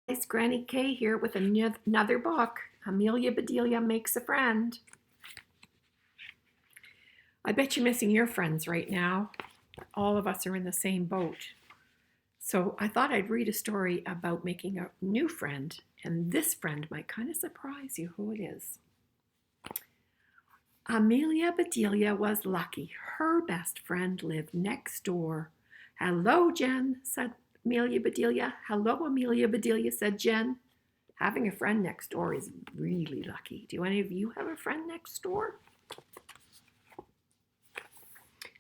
It's Granny K here with another book. Amelia Bedelia Makes a Friend. I bet you're missing your friends right now. All of us are in the same boat. So I thought I'd read a story about making a new friend, and this friend might kind of surprise you who it is. Amelia Bedelia was lucky. Her best friend lived next door. Hello, Jen, said Amelia Bedelia. Hello, Amelia Bedelia, said Jen. Having a friend next door is really lucky. Do any of you have a friend next door?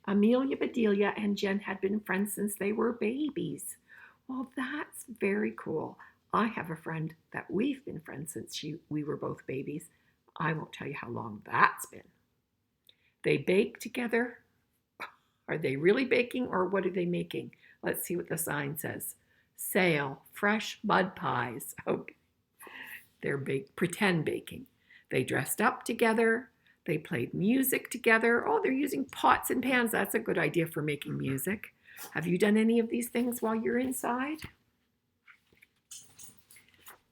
Amelia Bedelia and Jen had been friends since they were babies. Well, that's very cool. I have a friend that we've been friends since we were both babies. I won't tell you how long that's been. They bake together. Are they really baking or what are they making? Let's see what the sign says. Sale, fresh mud pies. Okay. They're pretend baking. They dressed up together. They played music together. Oh, they're using pots and pans. That's a good idea for making music. Have you done any of these things while you're inside?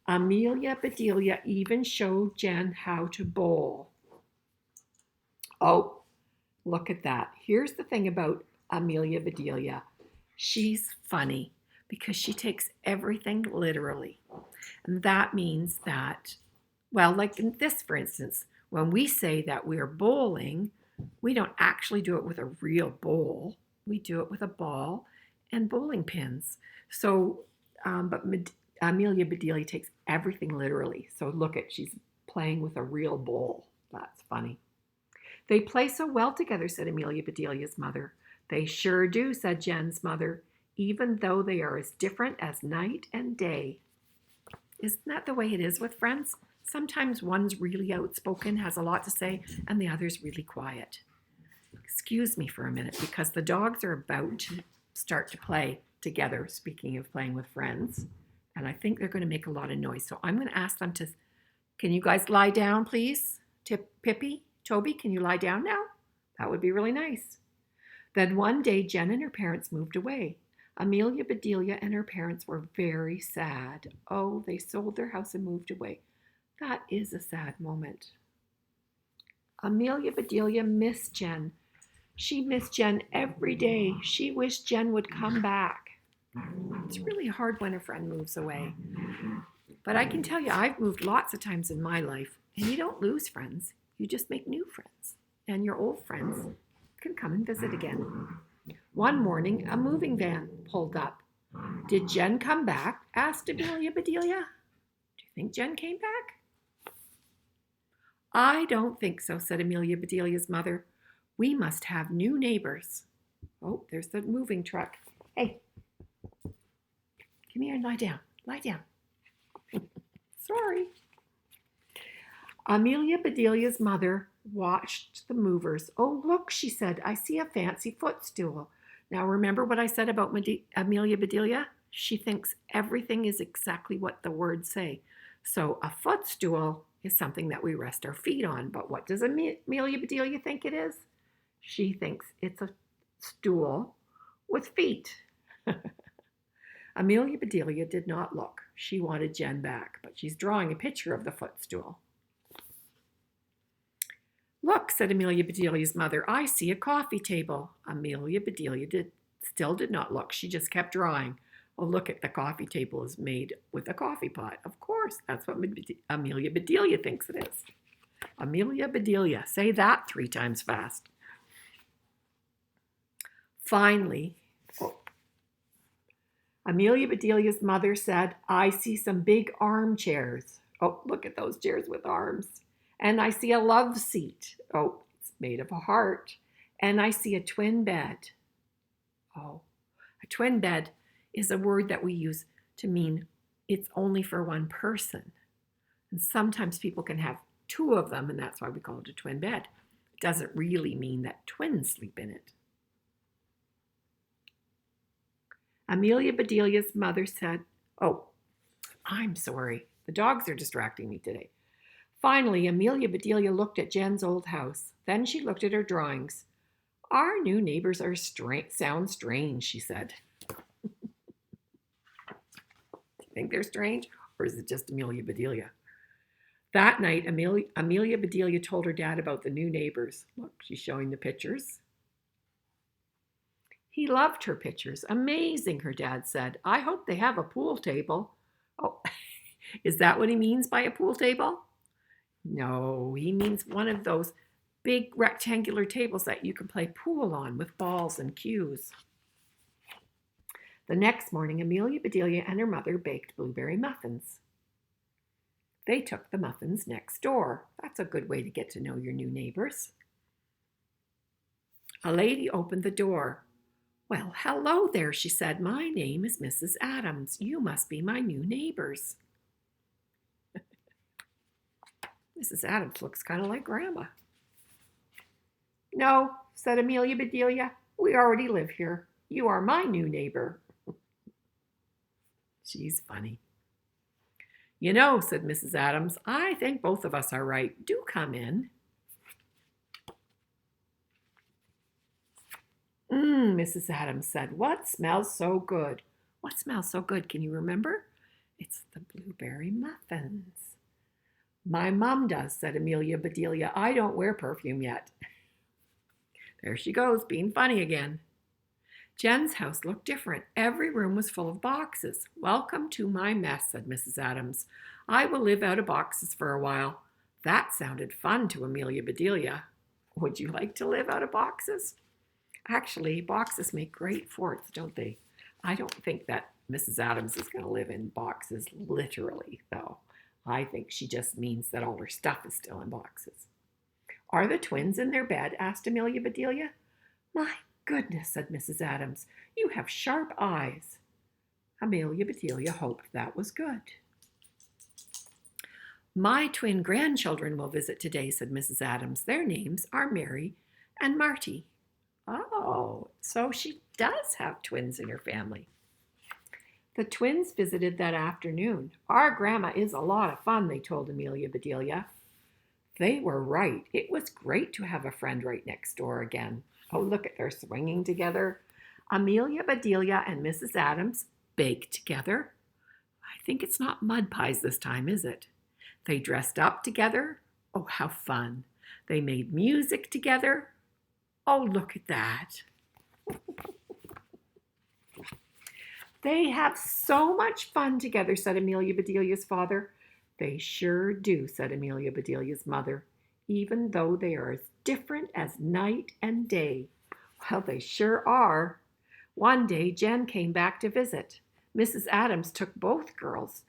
Amelia Bedelia even showed Jen how to bowl. Oh, look at that. Here's the thing about Amelia Bedelia. She's funny because she takes everything literally. And that means that, well, like in this, for instance, when we say that we're bowling, we don't actually do it with a real bowl. We do it with a ball and bowling pins. So, but Amelia Bedelia takes everything literally. So look at, she's playing with a real bowl. That's funny. They play so well together, said Amelia Bedelia's mother. They sure do, said Jen's mother, even though they are as different as night and day. Isn't that the way it is with friends? Sometimes one's really outspoken, has a lot to say, and the other's really quiet. Excuse me for a minute, because the dogs are about to start to play together, speaking of playing with friends, and I think they're going to make a lot of noise. So I'm going to ask them to, can you guys lie down, please? Pippi, Toby, can you lie down now? That would be really nice. Then one day, Jen and her parents moved away. Amelia Bedelia and her parents were very sad. Oh, they sold their house and moved away. That is a sad moment. Amelia Bedelia missed Jen. She missed Jen every day. She wished Jen would come back. It's really hard when a friend moves away. But I can tell you, I've moved lots of times in my life, and you don't lose friends. You just make new friends. And your old friends can come and visit again. One morning, a moving van pulled up. Did Jen come back? Asked Amelia Bedelia. Do you think Jen came back? I don't think so, said Amelia Bedelia's mother. We must have new neighbors. Oh, there's the moving truck. Hey, come here and lie down. Lie down. Sorry. Amelia Bedelia's mother watched the movers. Oh, look, she said, I see a fancy footstool. Now, remember what I said about Amelia Bedelia? She thinks everything is exactly what the words say. So a footstool is something that we rest our feet on. But what does Amelia Bedelia think it is? She thinks it's a stool with feet. Amelia Bedelia did not look. She wanted Jen back, but she's drawing a picture of the footstool. Look, said Amelia Bedelia's mother, I see a coffee table. Amelia Bedelia still did not look. She just kept drawing. Oh, look at the coffee table is made with a coffee pot. Of course, that's what Amelia Bedelia thinks it is. Amelia Bedelia, say that 3 times fast. Finally, Amelia Bedelia's mother said, I see some big armchairs. Oh, look at those chairs with arms. And I see a love seat. Oh, it's made of a heart. And I see a twin bed. Oh, a twin bed is a word that we use to mean it's only for one person. And sometimes people can have 2 of them, and that's why we call it a twin bed. It doesn't really mean that twins sleep in it. Amelia Bedelia's mother said, oh, I'm sorry. The dogs are distracting me today. Finally, Amelia Bedelia looked at Jen's old house. Then she looked at her drawings. Our new neighbors sound strange, she said. think they're strange? Or is it just Amelia Bedelia? That night, Amelia Bedelia told her dad about the new neighbors. Look, she's showing the pictures. He loved her pictures. Amazing, her dad said. I hope they have a pool table. Oh, is that what he means by a pool table? No, he means one of those big rectangular tables that you can play pool on with balls and cues. The next morning, Amelia Bedelia and her mother baked blueberry muffins. They took the muffins next door. That's a good way to get to know your new neighbors. A lady opened the door. Well, hello there, she said. My name is Mrs. Adams. You must be my new neighbors. Mrs. Adams looks kind of like Grandma. No, said Amelia Bedelia. We already live here. You are my new neighbor. She's funny. You know, said Mrs. Adams, I think both of us are right. Do come in. Mrs. Adams said, what smells so good? What smells so good? Can you remember? It's the blueberry muffins. My mom does, said Amelia Bedelia. I don't wear perfume yet. There she goes, being funny again. Jen's house looked different. Every room was full of boxes. Welcome to my mess, said Mrs. Adams. I will live out of boxes for a while. That sounded fun to Amelia Bedelia. Would you like to live out of boxes? Actually, boxes make great forts, don't they? I don't think that Mrs. Adams is going to live in boxes literally, though. I think she just means that all her stuff is still in boxes. Are the twins in their bed? Asked Amelia Bedelia. My goodness, said Mrs. Adams. You have sharp eyes. Amelia Bedelia hoped that was good. My twin grandchildren will visit today, said Mrs. Adams. Their names are Mary and Marty. Oh, so she does have twins in her family. The twins visited that afternoon. Our grandma is a lot of fun, they told Amelia Bedelia. They were right. It was great to have a friend right next door again. Oh, look at they're swinging together. Amelia Bedelia and Mrs. Adams baked together. I think it's not mud pies this time, is it? They dressed up together. Oh, how fun. They made music together. Oh, look at that. They have so much fun together, said Amelia Bedelia's father. They sure do, said Amelia Bedelia's mother, even though they are as different as night and day. Well, they sure are. One day, Jen came back to visit. Mrs. Adams took both girls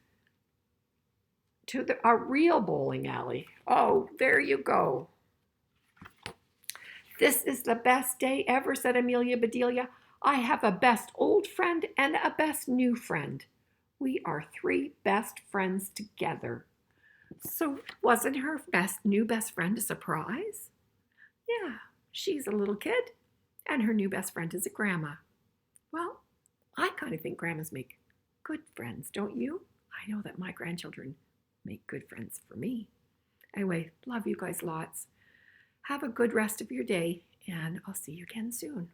to a real bowling alley. Oh, there you go. This is the best day ever, said Amelia Bedelia. I have a best old friend and a best new friend. We are three best friends together. So wasn't her new best friend a surprise? Yeah, she's a little kid, and her new best friend is a grandma. Well, I kind of think grandmas make good friends, don't you? I know that my grandchildren make good friends for me. Anyway, love you guys lots. Have a good rest of your day, and I'll see you again soon.